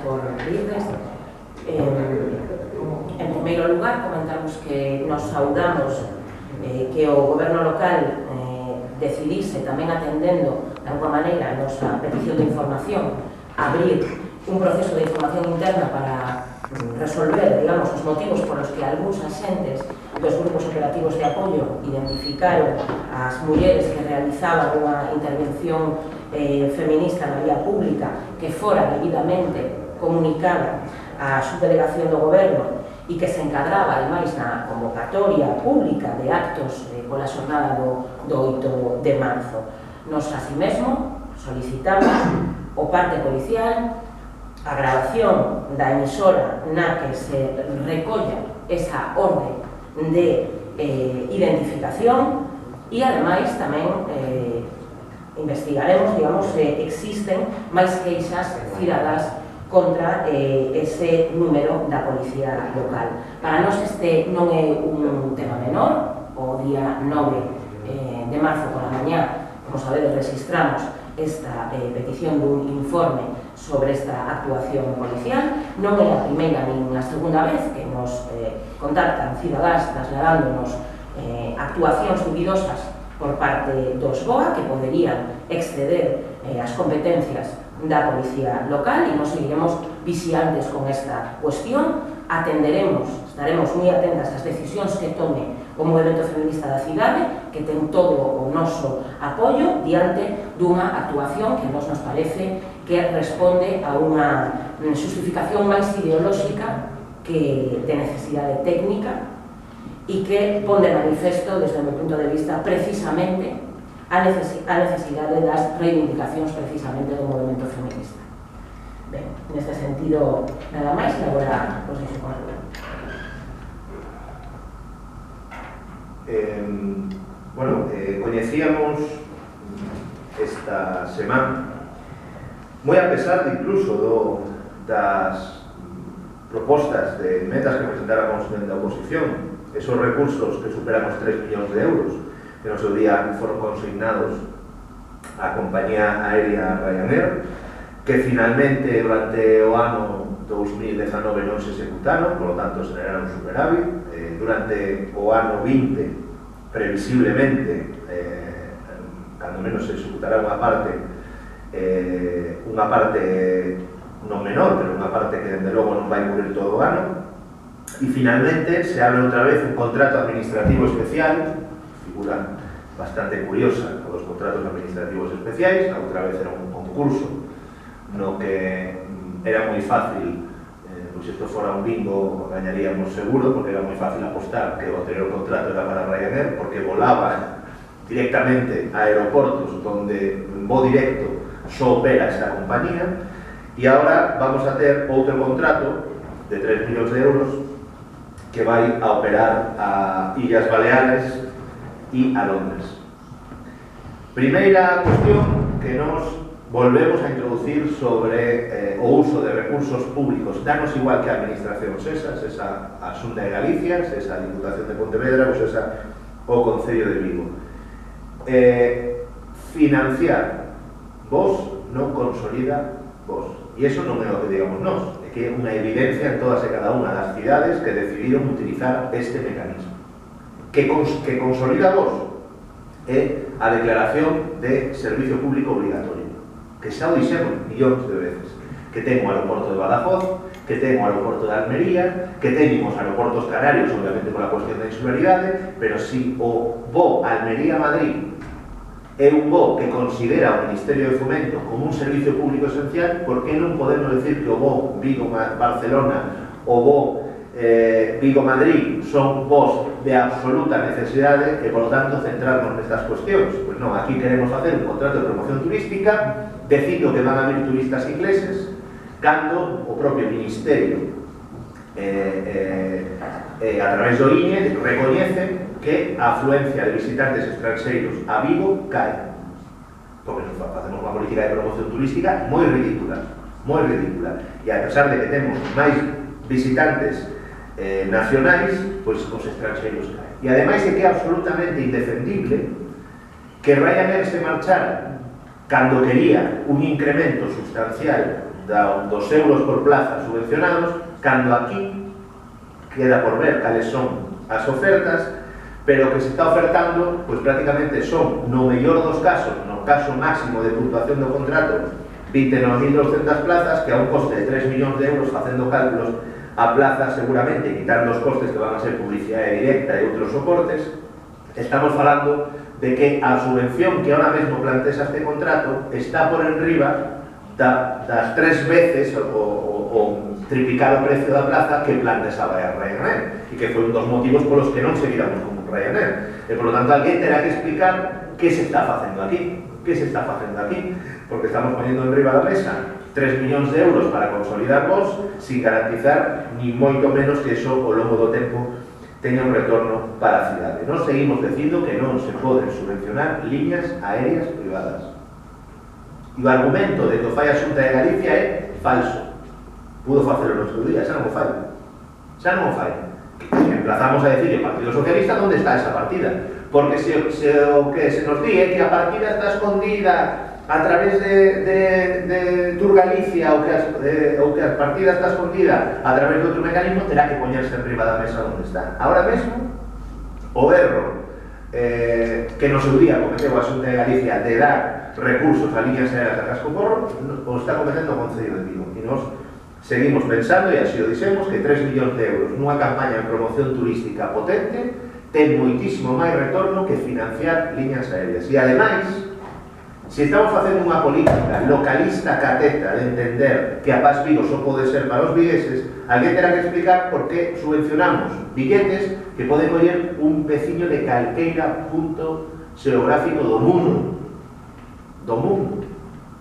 por virdes. En primeiro lugar, comentamos que nos saudamos que o goberno local decidise, tamén atendendo de alguma maneira a nosa petición de información, abrir un proceso de información interna para resolver, digamos, os motivos polos que algúns axentes dos grupos operativos de apoio identificaron as mulleres que realizaban unha intervención feminista na vía pública que fora debidamente comunicada á subdelegación do goberno e que se encadraba, ademais, na convocatoria pública de actos pola xornada do 8 de marzo. Nos, así mesmo, solicitamos o parte policial a grabación da emisora na que se recolla esa orde de identificación e, ademais, tamén investigaremos, digamos, se existen máis queixas cidadás contra ese número da policía local. Para nós este non é un tema menor. O día 9 de marzo pola mañá, como sabedes, registramos esta petición dun informe sobre esta actuación policial. Non é a primeira nin a segunda vez que nos contactan cidadás trasladándonos actuacións dubidosas por parte dos BOA que poderían exceder as competencias da policía local, e nos seguiremos vixiantes con esta cuestión. Atenderemos, estaremos moi atentas ás decisións que tome o movimento feminista da cidade, que ten todo o noso apoio diante dunha actuación que nos parece que responde a unha justificación máis ideolóxica que de necesidade técnica e que pon de manifesto, desde o meu punto de vista, precisamente a necesidade das reivindicacións precisamente do movimento feminista. Ben, neste sentido, nada máis, e agora os deixo con Rubén. Coñecíamos esta semana, moi a pesar de incluso das propostas de metas que presentáramos dentro da oposición, esos recursos que superan os 3 millóns de euros que no seu día foron consignados á compañía aérea Ryanair, que finalmente durante o ano 2019 non se executaron, por lo tanto se generaron superávit. Durante o ano 20, previsiblemente, cando menos se executará unha parte non menor, pero unha parte que dende logo non vai cubrir todo o ano. E finalmente se abre outra vez un contrato administrativo especial, figura bastante curiosa con os contratos administrativos especiais. A outra vez era un concurso no que era moi fácil, se isto fora un bingo gañaríamos seguro, porque era moi fácil apostar que o anterior contrato era para Ryanair, porque volaba directamente a aeroportos donde en voo directo só opera esta compañía. E agora vamos a ter outro contrato de 3 millóns de euros que vai a operar a Illas Baleares e a Londres. Primeira cuestión que nos volvemos a introducir sobre o uso de recursos públicos, danos igual que a administracións esas, esa a Xunta de Galicia, esa a Diputación de Pontevedra, ou esa o Concello de Vigo. Financiar vos non consolida vos. E iso non é o que digamos nós, é que é unha evidencia en todas e cada unha das cidades que decidiron utilizar este mecanismo. Que consolida vos é a declaración de servicio público obligatorio, que xa o dixemos millóns de veces, que ten o aeroporto de Badajoz, que ten o aeroporto de Almería, que ten os aeroportos canarios, obviamente pola cuestión da insularidade, pero si o voo Almería-Madrid é un voo que considera o Ministerio de Fomento como un servicio público esencial, por que non podemos decir que o voo Vigo-Barcelona, o voo Vigo-Madrid son voos de absoluta necesidade e, por lo tanto, centrarnos nestas cuestións? Pois non, aquí queremos facer un contrato de promoción turística dicindo que van a vir turistas ingleses, cando o propio Ministerio a través do INE recoñece que a afluencia de visitantes estranxeiros a Vigo cae, porque nos facemos unha política de promoción turística moi ridícula, e a pesar de que temos máis visitantes nacionais, pois os estranxeiros caen. E ademais é que é absolutamente indefendible que Ryanair se marchara cando quería un incremento sustancial dos euros por plaza subvencionados, cando aquí queda por ver cales son as ofertas, pero que se está ofertando, pois prácticamente son, no mellor dos casos, no caso máximo de puntuación do contrato, 29.200 plazas, que a un coste de 3 millóns de euros, facendo cálculos a plaza seguramente, quitando os costes que van a ser publicidade directa e outros soportes, estamos falando de que a subvención que ahora mesmo plantexa este contrato está por enriba das 3 veces o triplicado precio da plaza que plantexaba a Ryanair, e que foi un dos motivos polos que non seguiramos con Ryanair. E, por lo tanto, alguén terá que explicar que se está facendo aquí. Que se está facendo aquí? Porque estamos poniendo en riba da mesa 3 millóns de euros para consolidar vos, sin garantizar ni moito menos que eso ao longo do tempo teña un retorno para a cidade. Nos seguimos dicindo que non se poden subvencionar líneas aéreas privadas. E o argumento de que o fai a Xunta de Galicia é falso. Pudo facelo no outro día, xa non o fai. Xa non o fai. Emplazamos a decir ao Partido Socialista onde está esa partida. Porque se o que se nos di é que a partida está escondida a través de Tour Galicia ou que a partida está escondida a través de outro mecanismo, terá que poñerse en riba da mesa onde está. Ahora mesmo, o erro que no seu día cometeu a Xunta de Galicia de dar recursos a líneas aéreas de Casco Porro, o está cometendo o Concello de Vigo. E nos seguimos pensando, e así o dixemos, que 3 millóns de euros nunha campaña de promoción turística potente ten moitísimo máis retorno que financiar líneas aéreas. E ademais, se estamos facendo unha política localista cateta de entender que a Paz Vigo só pode ser para os vigueses, alguén terá que explicar por que subvencionamos billetes que poden coller un veciño de calqueira punto xeográfico do mundo. Do mundo.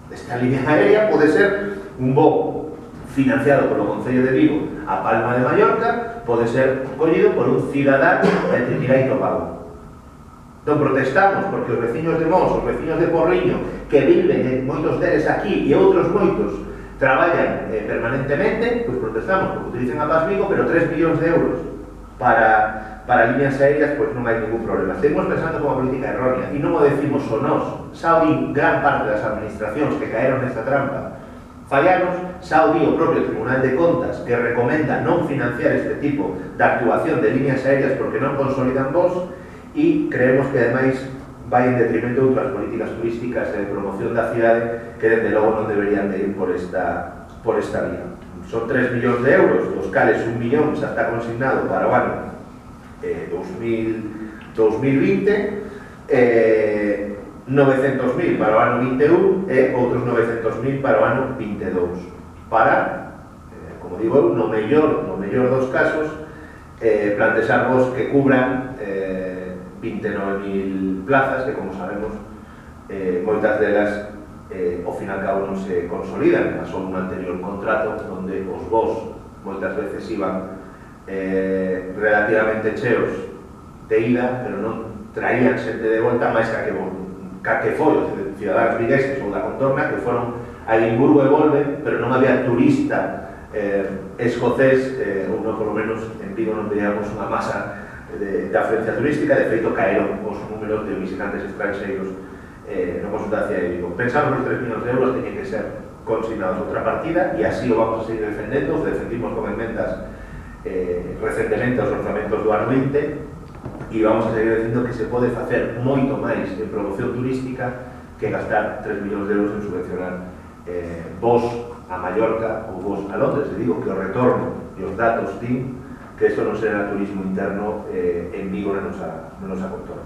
Esta línea aérea pode ser un voo financiado polo Concello de Vigo a Palma de Mallorca, pode ser collido por un cidadán de Trinidad e Tobago. Entón protestamos porque os veciños de Mos, os veciños de Porriño, que viven moitos deles aquí e outros moitos traballan permanentemente, pois protestamos porque utilicen a Paz Vigo, pero 3 millóns de euros para líneas aéreas, pois non hai ningún problema. Seguimos pensando como política errónea, e non o decimos o nós, xa o di gran parte das administracións que caeron nesta trampa, fallanos, xa o di o propio Tribunal de Contas, que recomenda non financiar este tipo de actuación de líneas aéreas porque non consolidan vos, e creemos que ademais vai en detrimento de outras políticas turísticas de promoción da cidade que desde logo non deberían de ir por esta vía. Son 3 millóns de euros, dos cales 1 millón xa está consignado para o ano 2020, 900.000 para o ano 21 e outros 900.000 para o ano 22 para, como digo eu, no mellor dos casos plantexarvos que cubran 29.000 plazas que, como sabemos, moitas delas ao final cabo non se consolidan, son un anterior contrato onde os vos moitas veces iban relativamente cheos de ida, pero non traían xente de volta máis que foi os cidadáns vigueses ou da contorna que foron a Edimburgo e volven, pero non había turista escocés, ou non, polo menos en Vigo non veíamos unha masa de afluencia turística. De feito caeron os números de visitantes estranxeiros no consultancia de Vigo. Pensamos que os 3 millóns de euros teñen que ser consignados outra partida, e así o vamos a seguir defendendo. Os defendimos con enmendas recentemente aos orzamentos do ano 20, e vamos a seguir dicindo que se pode facer moito máis en promoción turística que gastar 3 millóns de euros en subvencionar vos a Mallorca ou vos a Londres. E digo que o retorno e os datos din que isto non será turismo interno en Vigo na nosa contorna.